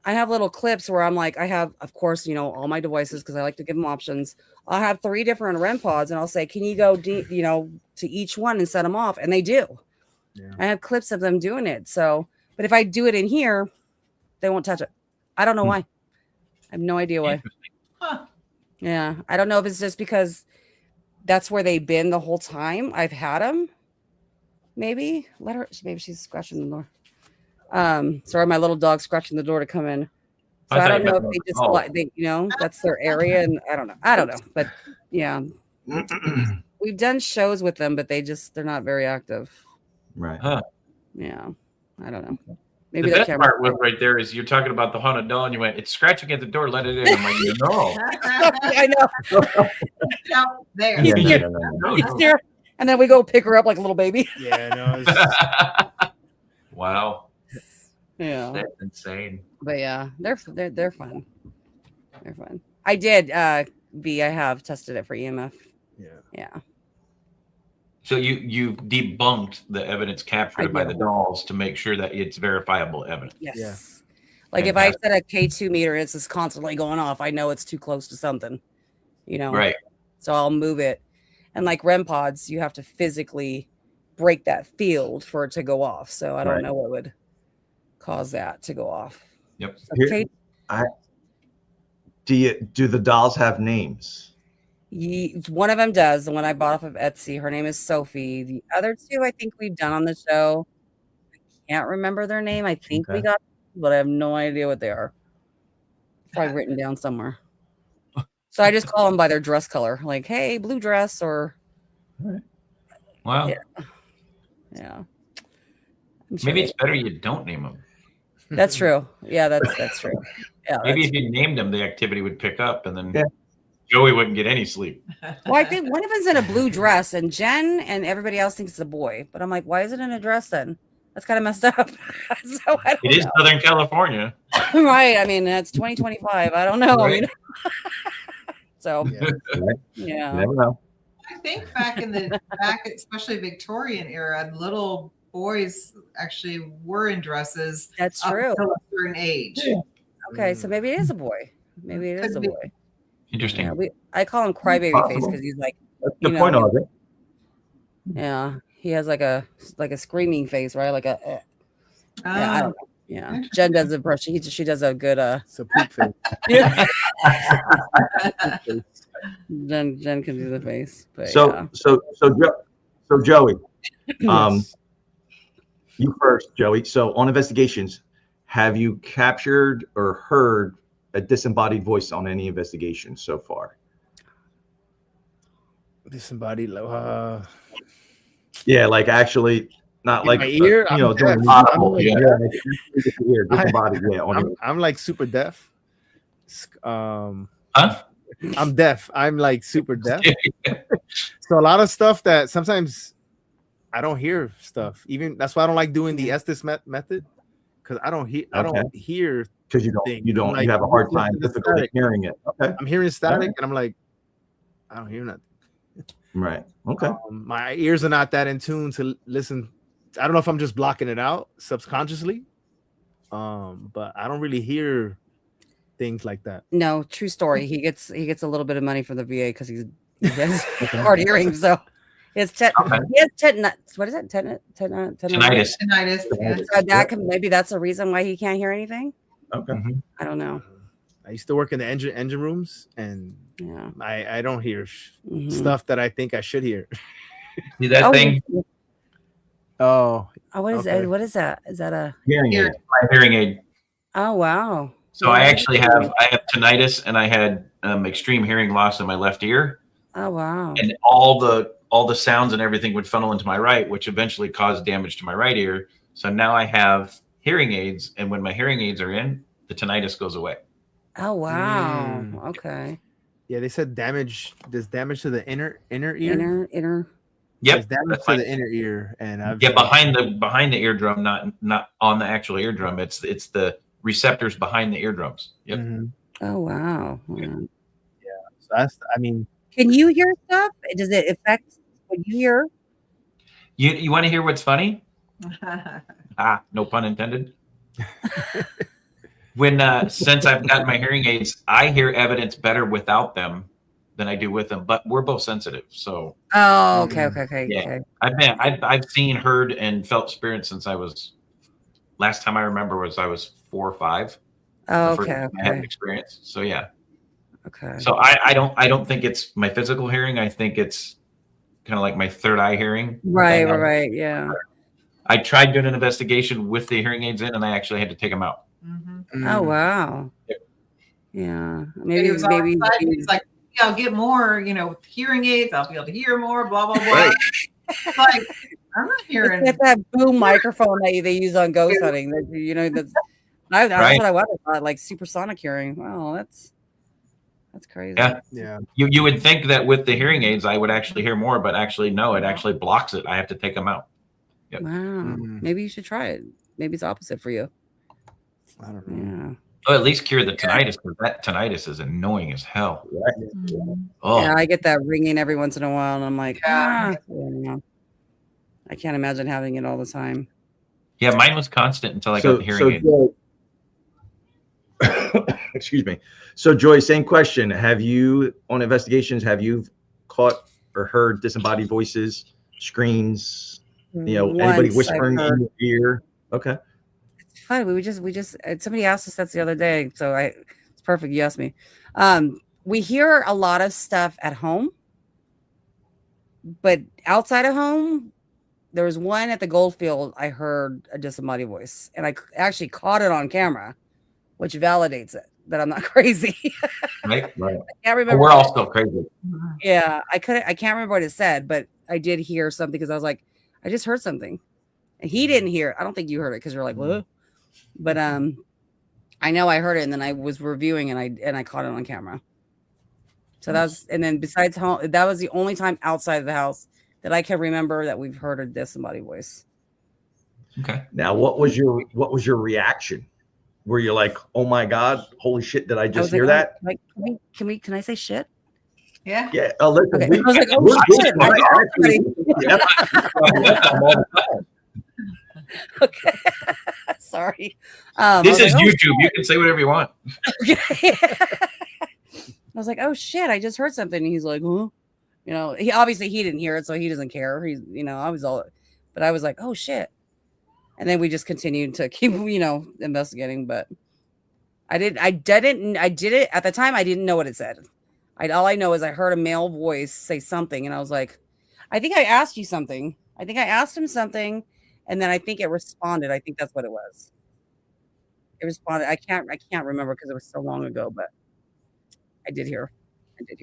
I have little clips where I'm like, I have, of course, all my devices, because I like to give them options. I'll have 3 different REM pods, and I'll say, "Can you go deep, to each one and set them off?" And they do. Yeah. I have clips of them doing it. So, but if I do it in here, they won't touch it. I don't know why. I have no idea why. Huh. Yeah. I don't know if it's just because that's where they've been the whole time I've had them. Maybe maybe she's scratching the door. Sorry, my little dog scratching the door to come in. So I don't know if they just that's their area, and I don't know. But yeah, we've done shows with them, but they're not very active. Right. Huh. Yeah. I don't know. Maybe the best part was right there is you're talking about the haunted doll, and you went, "It's scratching at the door, let it in." I'm like, "No." I know. Out there. He's here. And then we go pick her up like a little baby. Yeah, no. Wow. Yeah. That's insane. But yeah, they're fun. They're fun. I did I have tested it for EMF. Yeah. So you debunked the evidence captured by the dolls to make sure that it's verifiable evidence. Yes. Yeah. Like if I set a K2 meter, it's just constantly going off, I know it's too close to something. you know? Right. So I'll move it. And like REM pods, you have to physically break that field for it to go off. So I don't know what would cause that to go off. Yep. So Kate, do the dolls have names? One of them does. The one I bought off of Etsy. Her name is Sophie. The other two, I think we've done on the show. I can't remember their name. I think we got, but I have no idea what they are. Probably written down somewhere. So I just call them by their dress color, like, "Hey, blue dress," or. Wow. Yeah. Maybe it's better you don't name them. That's true. Yeah, that's true. Yeah. Maybe if you named them, the activity would pick up, and then Joey wouldn't get any sleep. Well, I think one of them's in a blue dress, and Jen and everybody else thinks it's a boy. But I'm like, why is it in a dress then? That's kind of messed up. So it is Southern California, right? I mean, that's 2025. I don't know. Right. You know? So You never know. I think back, especially Victorian era, little boys actually were in dresses. That's true. Until a certain age. Yeah. Okay, so maybe it is a boy. Maybe it is a boy. Interesting. Yeah, I call him crybaby face because he's like. That's the point of it. Yeah, he has like a screaming face, right? Like a. Yeah, I don't know. Yeah, Jen does a brush. She does a good. It's a poop face. Yeah. Jen can do the face. But So Joey, you first, Joey. So on investigations, have you captured or heard a disembodied voice on any investigation so far? Disembodied, yeah, like actually, not in like my ear. you know, doing disembodied. I'm like super deaf. Huh? I'm deaf. I'm like super deaf. So a lot of stuff that sometimes I don't hear stuff. Even that's why I don't like doing the Estes method, because I don't hear. I don't hear because you have a hard time difficulty hearing it. Okay, I'm hearing static, and I'm like, I don't hear nothing. Right. Okay. My ears are not that in tune to listen. I don't know if I'm just blocking it out subconsciously, but I don't really hear things like that. no, true story. He gets a little bit of money from the VA because he has hard hearing. So it's what is it? Tinnitus. Tinnitus. Maybe that's a reason why he can't hear anything. Okay. I don't know. I used to work in the engine rooms, and Yeah. I don't hear stuff that I think I should hear. See that thing? Oh, what is that? What is that? Is that a hearing aid? My hearing aid. Oh wow. So I actually have tinnitus, and I had extreme hearing loss in my left ear. Oh wow. And all the sounds and everything would funnel into my right, which eventually caused damage to my right ear. So now I have hearing aids, and when my hearing aids are in, the tinnitus goes away. Oh wow. Okay. Yeah, they said there's damage to the inner ear. Inner. Yep. There's damage to the inner ear, and behind the eardrum, not on the actual eardrum. It's the receptors behind the eardrums. Yep. Mm-hmm. Oh wow. Yeah. So that's, I mean, can you hear stuff? Does it affect what you hear? You want to hear what's funny? No pun intended. Since I've gotten my hearing aids, I hear evidence better without them than I do with them. But we're both sensitive, so. Oh, okay. Yeah, I've seen, heard, and felt spirits since I was. Last time I remember was I was 4 or 5. Oh, okay. I had an experience. So yeah. Okay. So I don't think it's my physical hearing. I think it's kind of like my third eye hearing. Right. Yeah. I tried doing an investigation with the hearing aids in, and I actually had to take them out. Mm-hmm. Oh wow. Yep. Yeah. Maybe he's like, yeah, I'll get more, with hearing aids. I'll be able to hear more, blah, blah, blah. Right. Like, I'm not hearing. It's that boom microphone that they use on ghost hunting. That's what I wanted. Like supersonic hearing. Wow, that's crazy. Yeah. You would think that with the hearing aids, I would actually hear more, but actually, no, it actually blocks it. I have to take them out. Yep. Wow. Maybe you should try it. Maybe it's opposite for you. I don't know. Yeah. Well, at least cure the tinnitus, because that tinnitus is annoying as hell. Oh. Yeah, I get that ringing every once in a while, and I'm like, I can't imagine having it all the time. Yeah, mine was constant until I got the hearing aid. Excuse me. So Joy, same question. Have you, on investigations, have you caught or heard disembodied voices, screams, anybody Once I've whispering heard. in your ear? Okay. It's fine. We just somebody asked us that the other day. So it's perfect. You asked me. We hear a lot of stuff at home, but outside of home, there was one at the Goldfield. I heard a disembodied voice, and I actually caught it on camera, which validates it that I'm not crazy. Right. Right. I can't remember. We're all still crazy. Yeah, I can't remember what it said, but I did hear something because I was like, I just heard something, and he didn't hear it. I don't think you heard it because you're like, what? But I know I heard it, and then I was reviewing, and I caught it on camera. So and then besides home, that was the only time outside of the house that I can remember that we've heard a disembodied voice. Okay. Now, what was your reaction? Were you like, oh my God, holy shit, did I just hear that? Like, can I say shit? Yeah. Yeah. Listen, Okay. I was like, oh shit. Okay. Sorry. This is YouTube. You can say whatever you want. Okay. I was like, oh shit, I just heard something. And he's like, huh? He obviously he didn't hear it, so he doesn't care. He's, I was like, oh shit. And then we just continued to keep, investigating. But I did it at the time. I didn't know what it said. All I know is I heard a male voice say something, and I was like, I think I asked you something. I think I asked him something, and then I think it responded. I think that's what it was. It responded. I can't remember because it was so long ago, but I did hear it.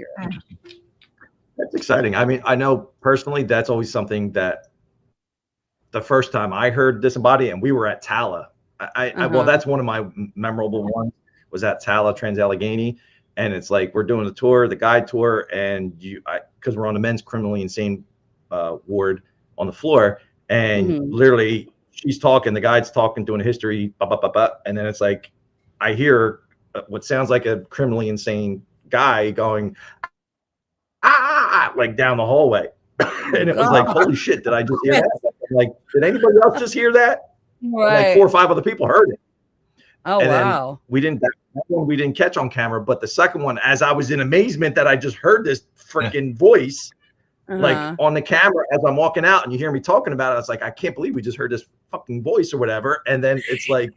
That's exciting. I mean, I know personally that's always something that the first time I heard disembodied, and we were at Tala. Well, that's one of my memorable ones, was at Tala, Trans-Allegheny. And it's like, we're doing the tour, the guide tour, and because we're on the men's criminally insane ward on the floor, and literally she's talking, the guide's talking, doing a history, and then it's like, I hear what sounds like a criminally insane guy going, like down the hallway. And it was like, holy shit, did I just hear that? Like, did anybody else just hear that? Right. Like 4 or 5 other people heard it. Oh, and wow. We didn't catch on camera, but the second one, as I was in amazement that I just heard this freaking voice, like on the camera as I'm walking out, and you hear me talking about it, I was like, I can't believe we just heard this fucking voice or whatever. And then it's like,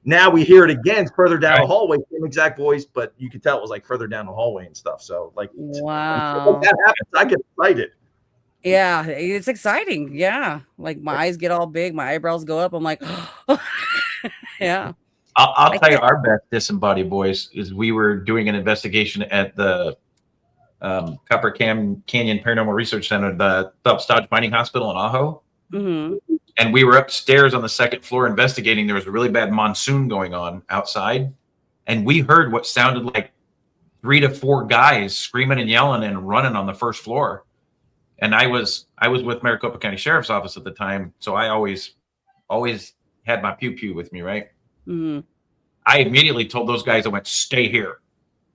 now we hear it again further down the hallway, same exact voice, but you could tell it was like further down the hallway and stuff. So like, wow, when that happens, I get excited. Yeah, it's exciting. Yeah, like my eyes get all big, my eyebrows go up. I'm like, yeah. I'll tell you, our best disembodied voice is we were doing an investigation at the Copper Canyon Paranormal Research Center, the Phelps Dodge Mining Hospital in Ajo. And we were upstairs on the 2nd floor investigating. There was a really bad monsoon going on outside. And we heard what sounded like 3 to 4 guys screaming and yelling and running on the 1st floor. And I was with Maricopa County Sheriff's Office at the time. So I always had my pew-pew with me, right? I immediately told those guys, I went, stay here.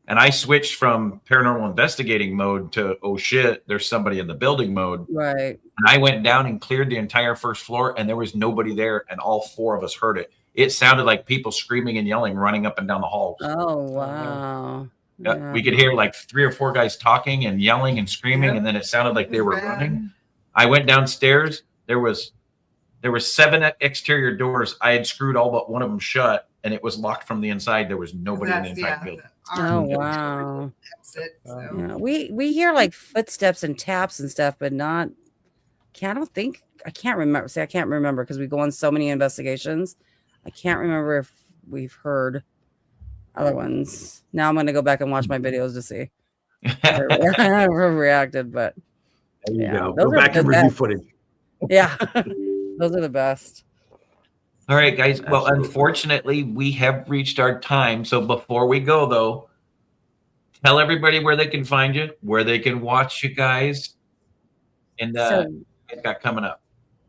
And I switched from paranormal investigating mode to, oh shit, there's somebody in the building mode. Right. And I went down and cleared the entire 1st floor, and there was nobody there, and all 4 of us heard it. It sounded like people screaming and yelling, running up and down the halls. Oh, wow. Yeah. We could hear like 3 or 4 guys talking and yelling and screaming, and then it sounded like they were running. I went downstairs. There was 7 exterior doors. I had screwed all but one of them shut, and it was locked from the inside. There was nobody in the entire building. Oh, wow. Yeah, we hear like footsteps and taps and stuff, but not. I can't remember. See, I can't remember because we go on so many investigations. I can't remember if we've heard other ones. Now I'm going to go back and watch my videos to see how I reacted. But there you go. Go back and review footage. Yeah, those are the best. All right, guys. Well, unfortunately, we have reached our time. So before we go, though, tell everybody where they can find you, where they can watch you guys, and it's got coming up.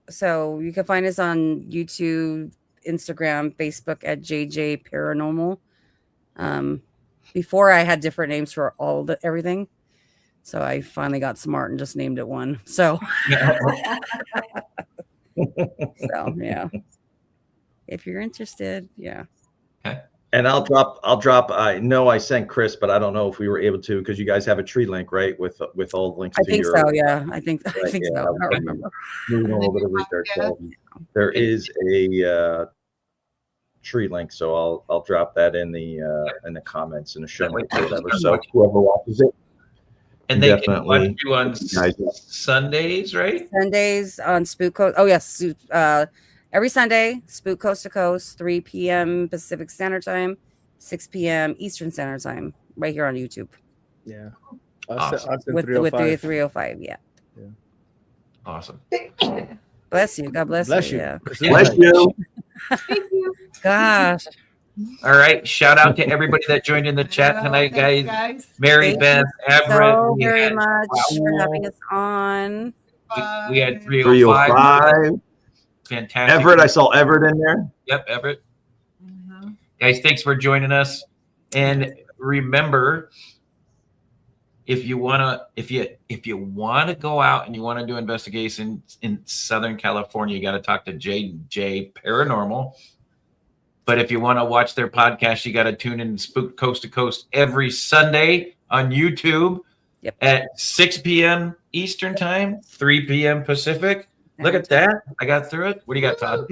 So you can find us on YouTube, Instagram, Facebook at JJParanormal. Before I had different names for everything. So I finally got smart and just named it one. So, so yeah. If you're interested, yeah. Okay. And I'll drop. I know I sent Chris, but I don't know if we were able to because you guys have a tree link, right? With all the links I to think your. so. Yeah, I think Right, so. I don't remember. Doing a little bit of research. So there is a tree link, so I'll drop that in the comments in the show notes or whatever. So whoever watches it, and they definitely can watch you on Sundays, right? Sundays on Spook Coast. Oh yes, every Sunday, Spook Coast to Coast, 3 p.m. Pacific Standard Time, 6 p.m. Eastern Standard Time, right here on YouTube. Yeah, awesome. With 305. Yeah. Awesome. Bless you. God bless you. Yeah. Bless you. Thank you. Gosh. All right. Shout out to everybody that joined in the chat tonight, guys. Mary Beth, Everett. So very much for having us on. We had 305. Fantastic. Everett, I saw Everett in there. Yep, Everett. Guys, thanks for joining us. And remember, if you wanna go out and you want to do investigations in Southern California, you got to talk to JJParanormal. But if you want to watch their podcast, you got to tune in Spook Coast to Coast every Sunday on YouTube at 6 p.m. Eastern Time, 3 p.m. Pacific. Look at that. I got through it. What do you got, Todd?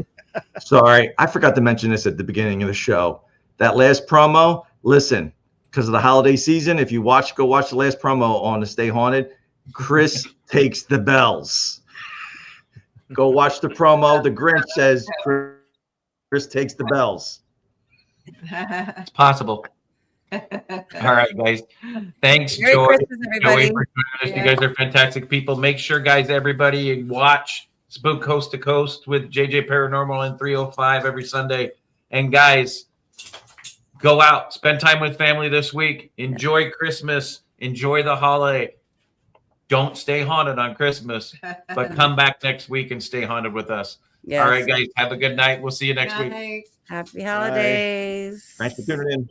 Sorry, I forgot to mention this at the beginning of the show. That last promo, listen, because of the holiday season, if you go watch the last promo on the Stay Haunted, Chris takes the bells. Go watch the promo. The Grinch says Chris takes the bells. It's possible. All right, guys. Thanks, Merry Joey. Christmas, everybody. Joey, for joining us. You guys are fantastic people. Make sure, guys, everybody watch Spook Coast to Coast with JJ Paranormal and 305 every Sunday. And guys, go out, spend time with family this week. Enjoy Christmas. Enjoy the holiday. Don't stay haunted on Christmas, but come back next week and stay haunted with us. Yes. All right, guys. Have a good night. We'll see you next week. Happy holidays. Thanks for tuning in.